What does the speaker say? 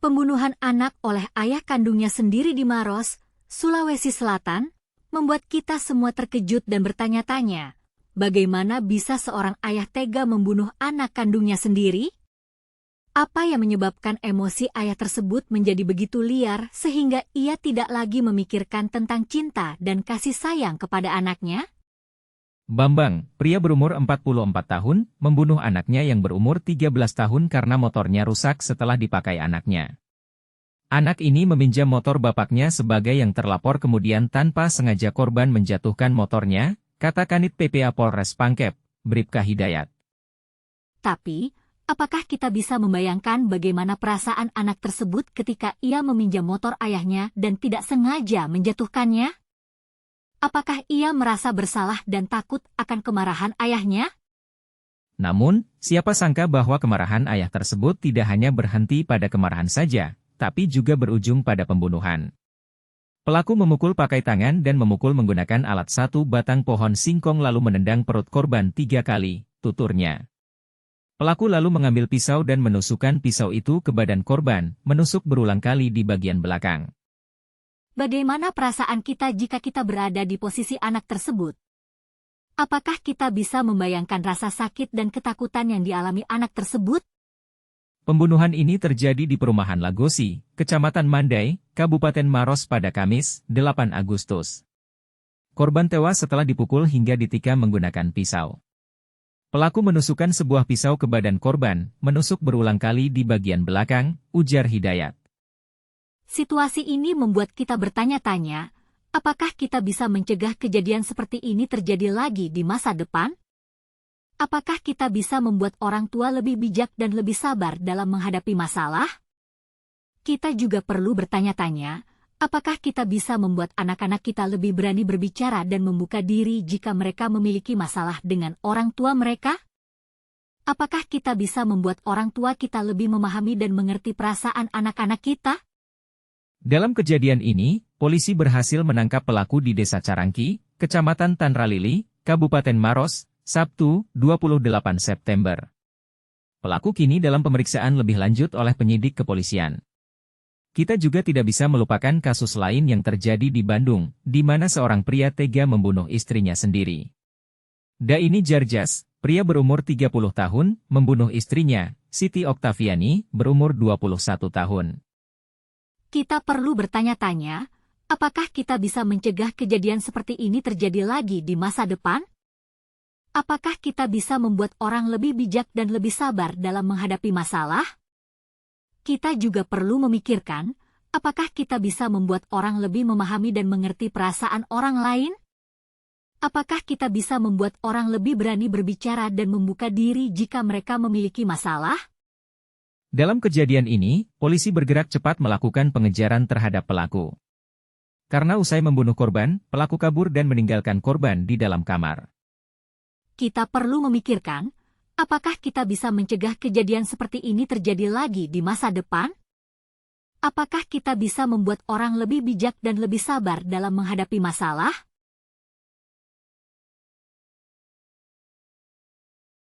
Pembunuhan anak oleh ayah kandungnya sendiri di Maros, Sulawesi Selatan, membuat kita semua terkejut dan bertanya-tanya, bagaimana bisa seorang ayah tega membunuh anak kandungnya sendiri? Apa yang menyebabkan emosi ayah tersebut menjadi begitu liar sehingga ia tidak lagi memikirkan tentang cinta dan kasih sayang kepada anaknya? Bambang, pria berumur 44 tahun, membunuh anaknya yang berumur 13 tahun karena motornya rusak setelah dipakai anaknya. Anak ini meminjam motor bapaknya sebagai yang terlapor kemudian tanpa sengaja korban menjatuhkan motornya, kata Kanit PPA Polres Pangkep, Bribka Hidayat. Tapi, apakah kita bisa membayangkan bagaimana perasaan anak tersebut ketika ia meminjam motor ayahnya dan tidak sengaja menjatuhkannya? Apakah ia merasa bersalah dan takut akan kemarahan ayahnya? Namun, siapa sangka bahwa kemarahan ayah tersebut tidak hanya berhenti pada kemarahan saja, tapi juga berujung pada pembunuhan. Pelaku memukul pakai tangan dan memukul menggunakan alat satu batang pohon singkong lalu menendang perut korban 3 kali, tuturnya. Pelaku lalu mengambil pisau dan menusukkan pisau itu ke badan korban, menusuk berulang kali di bagian belakang. Bagaimana perasaan kita jika kita berada di posisi anak tersebut? Apakah kita bisa membayangkan rasa sakit dan ketakutan yang dialami anak tersebut? Pembunuhan ini terjadi di perumahan Lagosi, Kecamatan Mandai, Kabupaten Maros pada Kamis, 8 Agustus. Korban tewas setelah dipukul hingga ditikam menggunakan pisau. Pelaku menusukkan sebuah pisau ke badan korban, menusuk berulang kali di bagian belakang, ujar Hidayat. Situasi ini membuat kita bertanya-tanya, apakah kita bisa mencegah kejadian seperti ini terjadi lagi di masa depan? Apakah kita bisa membuat orang tua lebih bijak dan lebih sabar dalam menghadapi masalah? Kita juga perlu bertanya-tanya, apakah kita bisa membuat anak-anak kita lebih berani berbicara dan membuka diri jika mereka memiliki masalah dengan orang tua mereka? Apakah kita bisa membuat orang tua kita lebih memahami dan mengerti perasaan anak-anak kita? Dalam kejadian ini, polisi berhasil menangkap pelaku di Desa Carangki, Kecamatan Tanralili, Kabupaten Maros, Sabtu, 28 September. Pelaku kini dalam pemeriksaan lebih lanjut oleh penyidik kepolisian. Kita juga tidak bisa melupakan kasus lain yang terjadi di Bandung, di mana seorang pria tega membunuh istrinya sendiri. Daini Jarjas, pria berumur 30 tahun, membunuh istrinya, Siti Oktaviani, berumur 21 tahun. Kita perlu bertanya-tanya, apakah kita bisa mencegah kejadian seperti ini terjadi lagi di masa depan? Apakah kita bisa membuat orang lebih bijak dan lebih sabar dalam menghadapi masalah? Kita juga perlu memikirkan, apakah kita bisa membuat orang lebih memahami dan mengerti perasaan orang lain? Apakah kita bisa membuat orang lebih berani berbicara dan membuka diri jika mereka memiliki masalah? Dalam kejadian ini, polisi bergerak cepat melakukan pengejaran terhadap pelaku. Karena usai membunuh korban, pelaku kabur dan meninggalkan korban di dalam kamar. Kita perlu memikirkan, apakah kita bisa mencegah kejadian seperti ini terjadi lagi di masa depan? Apakah kita bisa membuat orang lebih bijak dan lebih sabar dalam menghadapi masalah?